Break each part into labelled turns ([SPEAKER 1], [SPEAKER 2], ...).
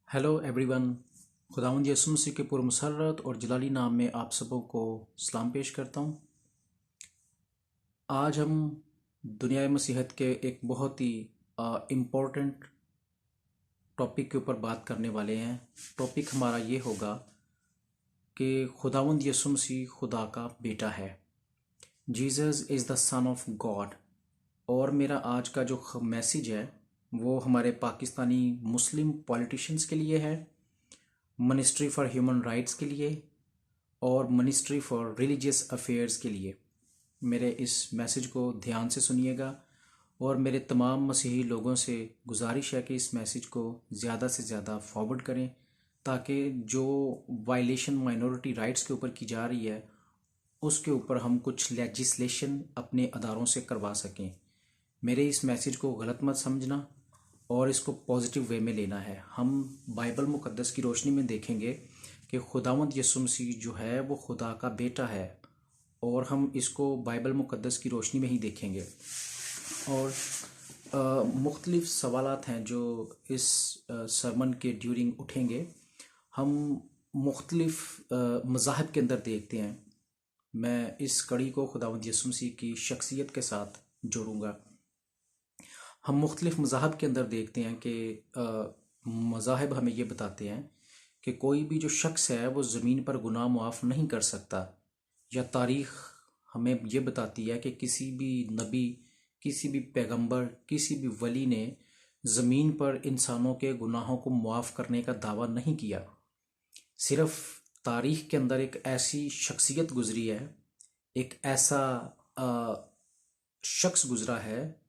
[SPEAKER 1] Hello everyone. खुदावंद यसु मसीह के पुरमसरत और जलाली नाम में आप सबों को सलाम पेश करता हूँ। आज हम दुनिया मसीहत के एक बहुत ही इम्पोर्टेंट टॉपिक के ऊपर बात करने वाले हैं। टॉपिक हमारा ये होगा कि खुदावंद यसु मसीह खुदा का बेटा है। Jesus is the son of God. और मेरा आज का जो मैसेज है वो हमारे पाकिस्तानी मुस्लिम पॉलिटिशियंस के लिए है, मिनिस्ट्री फॉर ह्यूमन राइट्स के लिए और मिनिस्ट्री फॉर रिलीजियस अफेयर्स के लिए। मेरे इस मैसेज को ध्यान से सुनिएगा और मेरे तमाम मसीही लोगों से गुजारिश है कि इस मैसेज को ज़्यादा से ज़्यादा फॉरवर्ड करें ताकि जो वायलेशन माइनॉरिटी राइट्स के ऊपर की जा रही है उसके ऊपर हम कुछ लेजिस्लेशन अपने अदारों से करवा सकें। मेरे इस मैसेज को गलत मत समझना और इसको पॉजिटिव वे में लेना है। हम बाइबल मुकद्दस की रोशनी में देखेंगे कि खुदावंद यसु मसीह जो है वो खुदा का बेटा है और हम इसको बाइबल मुकद्दस की रोशनी में ही देखेंगे। और मुख्तलिफ सवालात हैं जो इस सरमन के ड्यूरिंग उठेंगे। हम मुख्तलिफ मज़ाहब के अंदर देखते हैं। मैं इस कड़ी को खुदावंद यसु मसीह की शख्सियत के साथ जोड़ूंगा। हम मुख्तलिफ मज़ाहब के अंदर देखते हैं कि मज़ाहब हमें ये बताते हैं कि कोई भी जो शख्स है वो ज़मीन पर गुनाह मुआफ़ नहीं कर सकता, या तारीख़ हमें ये बताती है कि किसी भी नबी, किसी भी पैगंबर, किसी भी वली ने ज़मीन पर इंसानों के गुनाहों को मुआफ़ करने का दावा नहीं किया। सिर्फ तारीख़ के अंदर एक ऐसी शख्सियत गुज़री है, एक ऐसा शख्स गुज़रा है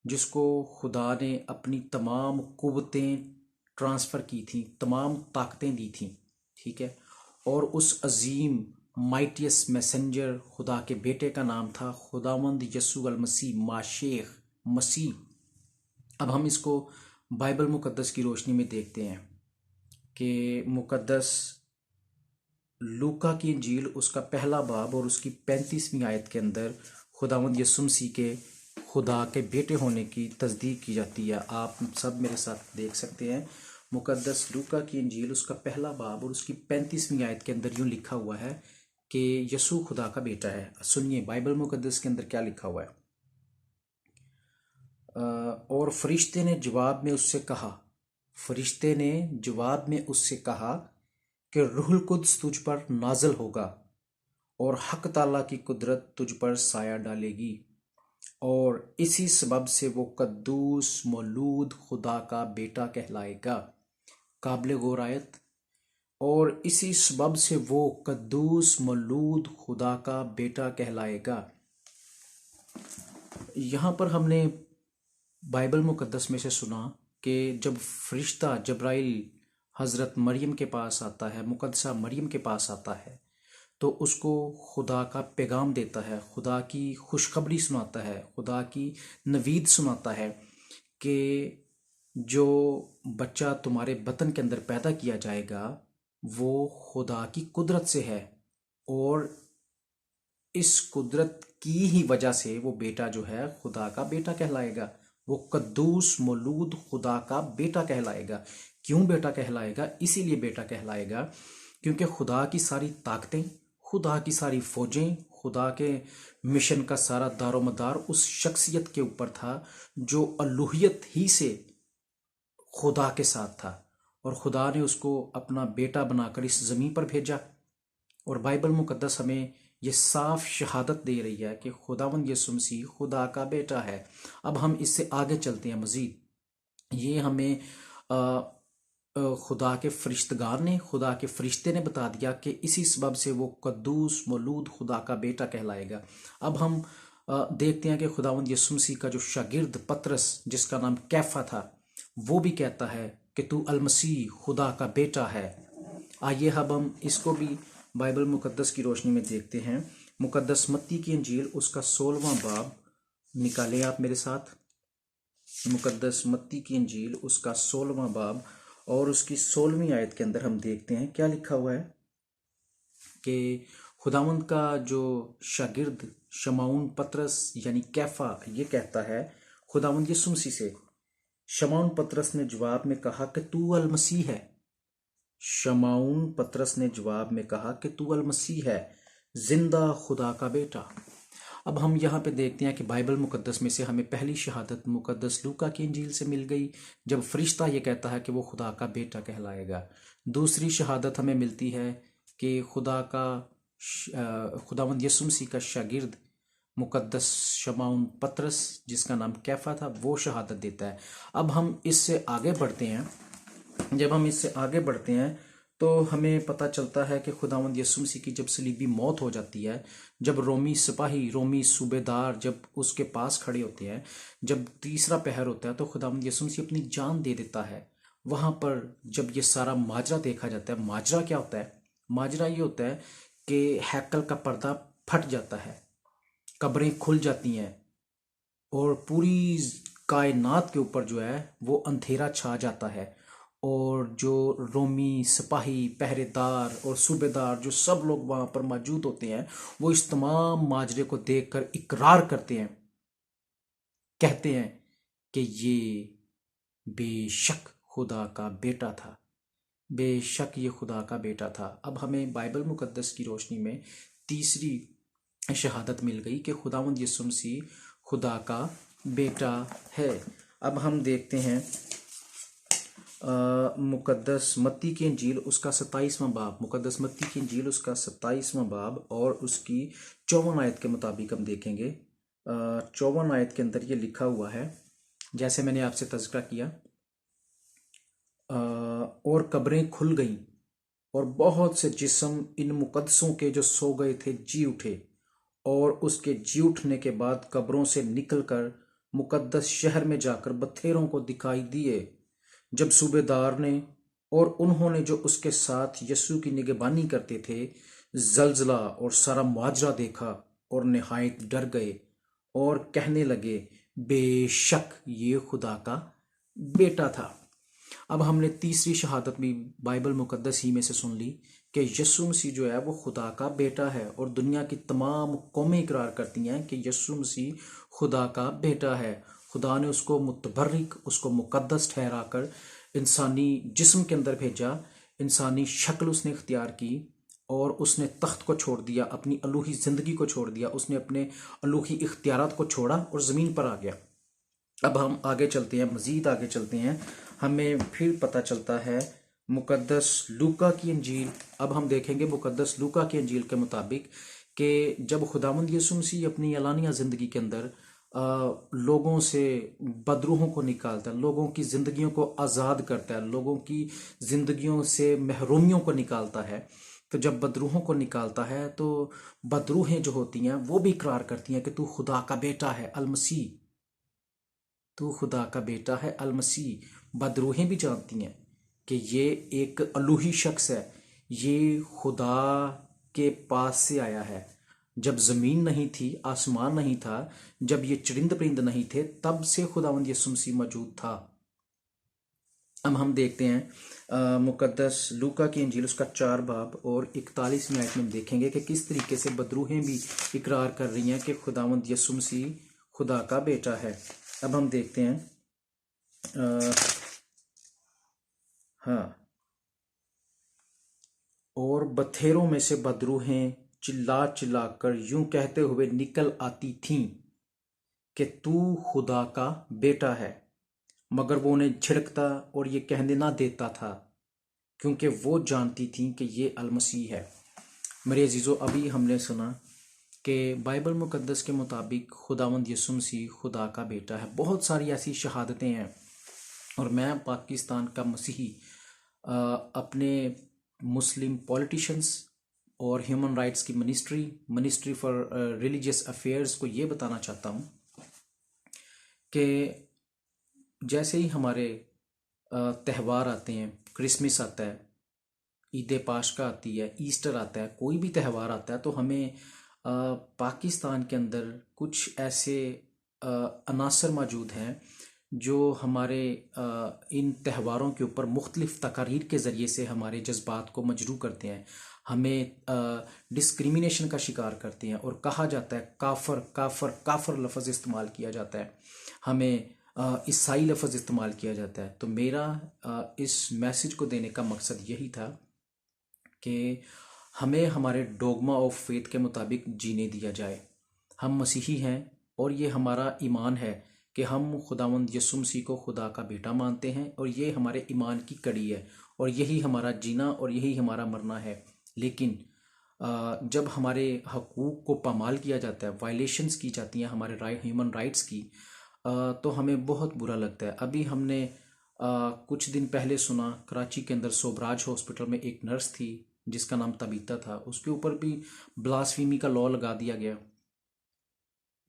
[SPEAKER 1] जिसको खुदा ने अपनी तमाम कुव्वतें ट्रांसफ़र की थी, तमाम ताकतें दी थी, ठीक है। और उस अजीम माइटियस मैसेंजर खुदा के बेटे का नाम था खुदावंद यसू अल मसीह, माशेख मसीह। अब हम इसको बाइबल मुकद्दस की रोशनी में देखते हैं कि मुकद्दस लूका की इंजील उसका पहला बाब और उसकी 35वीं आयत के अंदर खुदावंद यसू मसीह के खुदा के बेटे होने की तस्दीक की जाती है। आप सब मेरे साथ देख सकते हैं। मुकद्दस लूका की इंजील उसका पहला बाब और उसकी 35वीं आयत के अंदर यूँ लिखा हुआ है कि यसू खुदा का बेटा है। सुनिए बाइबल मुकद्दस के अंदर क्या लिखा हुआ है। और फरिश्ते ने जवाब में उससे कहा कि रूहुल कुद्स तुझ पर नाज़िल होगा और हक ताला की कुदरत तुझ पर साया डालेगी, और इसी सबब से वो कद्दूस मौलूद खुदा का बेटा कहलाएगा। काबिल गौर आयत। और इसी सबब से वो कद्दूस मौलूद खुदा का बेटा कहलाएगा। यहाँ पर हमने बाइबल मुकद्दस में से सुना कि जब फरिश्ता जब्राइल हज़रत मरियम के पास आता है, मुकद्दसा मरियम के पास आता है, तो उसको खुदा का पैगाम देता है, खुदा की खुशखबरी सुनाता है, खुदा की नवीद सुनाता है कि जो बच्चा तुम्हारे बतन के अंदर पैदा किया जाएगा वो खुदा की कुदरत से है, और इस कुदरत की ही वजह से वो बेटा जो है खुदा का बेटा कहलाएगा। वो कद्दूस मौलूद खुदा का बेटा कहलाएगा। क्यों बेटा कहलाएगा? इसीलिए बेटा कहलाएगा क्योंकि खुदा की सारी ताकतें, खुदा की सारी फौजें, खुदा के मिशन का सारा दारोमदार उस शख्सियत के ऊपर था जो अलूहियत ही से खुदा के साथ था, और खुदा ने उसको अपना बेटा बनाकर इस ज़मीन पर भेजा। और बाइबल मुकद्दस हमें ये साफ शहादत दे रही है कि खुदावंद यसु मसीह खुदा का बेटा है। अब हम इससे आगे चलते हैं मज़ीद। ये हमें खुदा के फरिश्तगार ने, खुदा के फरिश्ते ने बता दिया कि इसी सबब से वो कद्दूस मौलूद खुदा का बेटा कहलाएगा। अब हम देखते हैं कि खुदावंद यसु मसीह का जो शागिर्द पतरस, जिसका नाम कैफा था, वो भी कहता है कि तू अल मसीह खुदा का बेटा है। आइए अब हम इसको भी बाइबल मुकद्दस की रोशनी में देखते हैं। मुकद्दस मत्ती की इंजील उसका 16वां बाब निकालें आप मेरे साथ। मुकद्दस मत्ती की इंजील उसका 16वां बाब और उसकी 16वीं आयत के अंदर हम देखते हैं क्या लिखा हुआ है कि खुदावंद का जो शागिर्द शमौन पतरस यानी कैफा ये कहता है खुदावंद यसु मसीह से शमौन पतरस ने जवाब में कहा कि तू अल मसीह है। शमौन पतरस ने जवाब में कहा कि तू अल मसीह है, जिंदा खुदा का बेटा। अब हम यहाँ पे देखते हैं कि बाइबल मुकद्दस में से हमें पहली शहादत मुकद्दस लूका की इंजील से मिल गई, जब फरिश्ता ये कहता है कि वो खुदा का बेटा कहलाएगा। दूसरी शहादत हमें मिलती है कि खुदावंद यीशु मसीह का शागिर्द मुकद्दस शमौन पतरस, जिसका नाम कैफा था, वो शहादत देता है। अब हम इससे आगे बढ़ते हैं। जब हम इससे आगे बढ़ते हैं तो हमें पता चलता है कि खुदावंद यीशु मसीह की जब सलीबी मौत हो जाती है, जब रोमी सिपाही, रोमी सूबेदार जब उसके पास खड़े होते हैं, जब तीसरा पहर होता है, तो खुदावंद यीशु मसीह अपनी जान दे देता है। वहां पर जब ये सारा माजरा देखा जाता है, माजरा क्या होता है? माजरा ये होता है कि हैकल का पर्दा फट जाता है, कब्रें खुल जाती हैं और पूरी कायनात के ऊपर जो है वो अंधेरा छा जाता है। और जो रोमी सिपाही, पहरेदार और सूबेदार, जो सब लोग वहां पर मौजूद होते हैं, वो इस तमाम माजरे को देखकर इकरार करते हैं, कहते हैं कि ये बेशक खुदा का बेटा था, बेशक ये खुदा का बेटा था। अब हमें बाइबल मुकद्दस की रोशनी में तीसरी शहादत मिल गई कि खुदावंद यीशु मसीह खुदा का बेटा है। अब हम देखते हैं मुकद्दस मत्ती की इंजील उसका 27वां बाब, मुकद्दस मत्ती की इंजील उसका 27वां बाब और उसकी 54 आयत के मुताबिक हम देखेंगे। 54 आयत के अंदर ये लिखा हुआ है, जैसे मैंने आपसे तज़किरा किया, और कब्रें खुल गईं और बहुत से जिस्म इन मुकद्दसों के जो सो गए थे जी उठे, और उसके जी उठने के बाद कब्रों से निकलकर मुकद्दस शहर में जाकर बथेरों को दिखाई दिए। जब सूबेदार ने और उन्होंने जो उसके साथ यीशु की निगहबानी करते थे जलजला और सारा मुआवजा देखा और निहायत डर गए और कहने लगे, बेशक ये खुदा का बेटा था। अब हमने तीसरी शहादत भी बाइबल मुकद्दस ही में से सुन ली कि यीशु मसीह जो है वो खुदा का बेटा है, और दुनिया की तमाम कौमें इकरार करती हैं कि यीशु मसीह खुदा का बेटा है। खुदा ने उसको मुतबर्रिक, उसको मुकद्दस ठहराकर इंसानी जिस्म के अंदर भेजा, इंसानी शक्ल उसने इख्तियार की और उसने तख्त को छोड़ दिया, अपनी अलूही ज़िंदगी को छोड़ दिया, उसने अपने अलूही इख्तियारात को छोड़ा और ज़मीन पर आ गया। अब हम आगे चलते हैं, मज़ीद आगे चलते हैं, हमें फिर पता चलता है मुकद्दस लूका की इंजील। अब हम देखेंगे मुकद्दस लूका की इंजील के मुताबिक कि जब खुदावंद यीशु मसीह अपनी अलानिया ज़िंदगी के अंदर लोगों से बदरूहों को निकालता है, लोगों की ज़िंदगियों को आज़ाद करता है, लोगों की ज़िंदगियों से महरूमियों को निकालता है, तो जब बदरूहों को निकालता है तो बदरूहें जो होती हैं वो भी इकरार करती हैं कि तू खुदा का बेटा है अल मसीह, तू खुदा का बेटा है अल मसीह। बदरूहें भी जानती हैं कि ये एक अलूही शख्स है, ये खुदा के पास से आया है। जब ज़मीन नहीं थी, आसमान नहीं था, जब ये चरिंद परिंद नहीं थे, तब से खुदावंद यीशु मसीह मौजूद था। अब हम देखते हैं मुकद्दस लूका की इंजील उसका 4 बाब और 41वीं आयत में हम देखेंगे कि किस तरीके से बदरूहें भी इकरार कर रही हैं कि खुदावंद यीशु मसीह खुदा का बेटा है। अब हम देखते हैं हाँ, और बथेरों में से बदरूहें चिल्ला चिल्ला कर यूं कहते हुए निकल आती थीं कि तू खुदा का बेटा है, मगर वो उन्हें झिड़कता और ये कहने ना देता था क्योंकि वो जानती थीं कि ये अल मसीह है। मेरे अजीज़ों, अभी हमने सुना कि बाइबल मुकद्दस के मुताबिक खुदावंद यीशु मसीह खुदा का बेटा है। बहुत सारी ऐसी शहादतें हैं, और मैं पाकिस्तान का मसीही अपने मुस्लिम पॉलिटिशियंस और ह्यूमन राइट्स की मिनिस्ट्री फॉर रिलीजियस अफेयर्स को ये बताना चाहता हूँ कि जैसे ही हमारे त्यौहार आते हैं, क्रिसमस आता है, ईद पाशका आती है, ईस्टर आता है, कोई भी त्यौहार आता है, तो हमें पाकिस्तान के अंदर कुछ ऐसे अनासर मौजूद हैं जो हमारे इन त्यौहारों के ऊपर मुख्तलिफ तकारीर के ज़रिए से हमारे जज्बात को मजरू करते हैं, हमें डिस्क्रिमिनेशन का शिकार करते हैं, और कहा जाता है काफर काफर काफर लफ्ज़ इस्तेमाल किया जाता है, हमें ईसाई लफ्ज़ इस्तेमाल किया जाता है। तो मेरा इस मैसेज को देने का मकसद यही था कि हमें हमारे डोगमा ऑफ फेथ के मुताबिक जीने दिया जाए। हम मसीही हैं और ये हमारा ईमान है कि हम खुदावंद यीशु मसीह को खुदा का बेटा मानते हैं और ये हमारे ईमान की कड़ी है और यही हमारा जीना और यही हमारा मरना है। लेकिन जब हमारे हकूक़ को पामाल किया जाता है, वायलेशंस की जाती हैं हमारे ह्यूमन राइट्स की, तो हमें बहुत बुरा लगता है। अभी हमने कुछ दिन पहले सुना, कराची के अंदर सोबराज हॉस्पिटल में एक नर्स थी जिसका नाम तबीता था, उसके ऊपर भी ब्लास्फेमी का लॉ लगा दिया गया।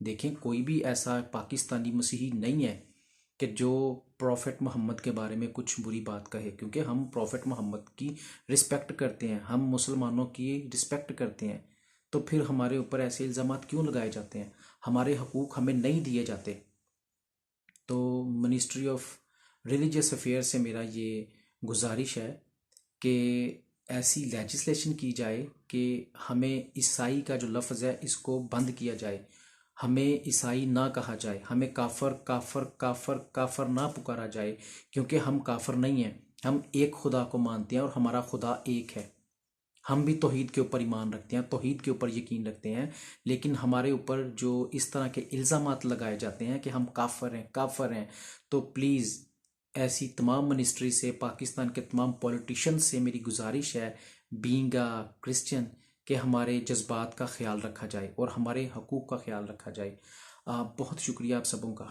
[SPEAKER 1] देखें, कोई भी ऐसा पाकिस्तानी मसीही नहीं है कि जो प्रॉफेट मोहम्मद के बारे में कुछ बुरी बात कहे, क्योंकि हम प्रॉफेट मोहम्मद की रिस्पेक्ट करते हैं, हम मुसलमानों की रिस्पेक्ट करते हैं। तो फिर हमारे ऊपर ऐसे इल्ज़ामात क्यों लगाए जाते हैं? हमारे हकूक़ हमें नहीं दिए जाते। तो मिनिस्ट्री ऑफ रिलीजियस अफेयर से मेरा ये गुजारिश है कि ऐसी लेजिस्लेशन की जाए कि हमें ईसाई का जो लफ्ज़ है इसको बंद किया जाए। हमें ईसाई ना कहा जाए, हमें काफर काफर काफर काफर ना पुकारा जाए, क्योंकि हम काफर नहीं हैं। हम एक खुदा को मानते हैं और हमारा खुदा एक है। हम भी तौहीद के ऊपर ईमान रखते हैं, तौहीद के ऊपर यकीन रखते हैं। लेकिन हमारे ऊपर जो इस तरह के इल्ज़ामात लगाए जाते हैं कि हम काफर हैं, तो प्लीज़ ऐसी तमाम मिनिस्ट्री से, पाकिस्तान के तमाम पॉलिटिशियन से मेरी गुजारिश है, बीइंग अ क्रिश्चियन, कि हमारे जज्बात का ख्याल रखा जाए और हमारे हकूक़ का ख्याल रखा जाए। बहुत शुक्रिया आप सबों का।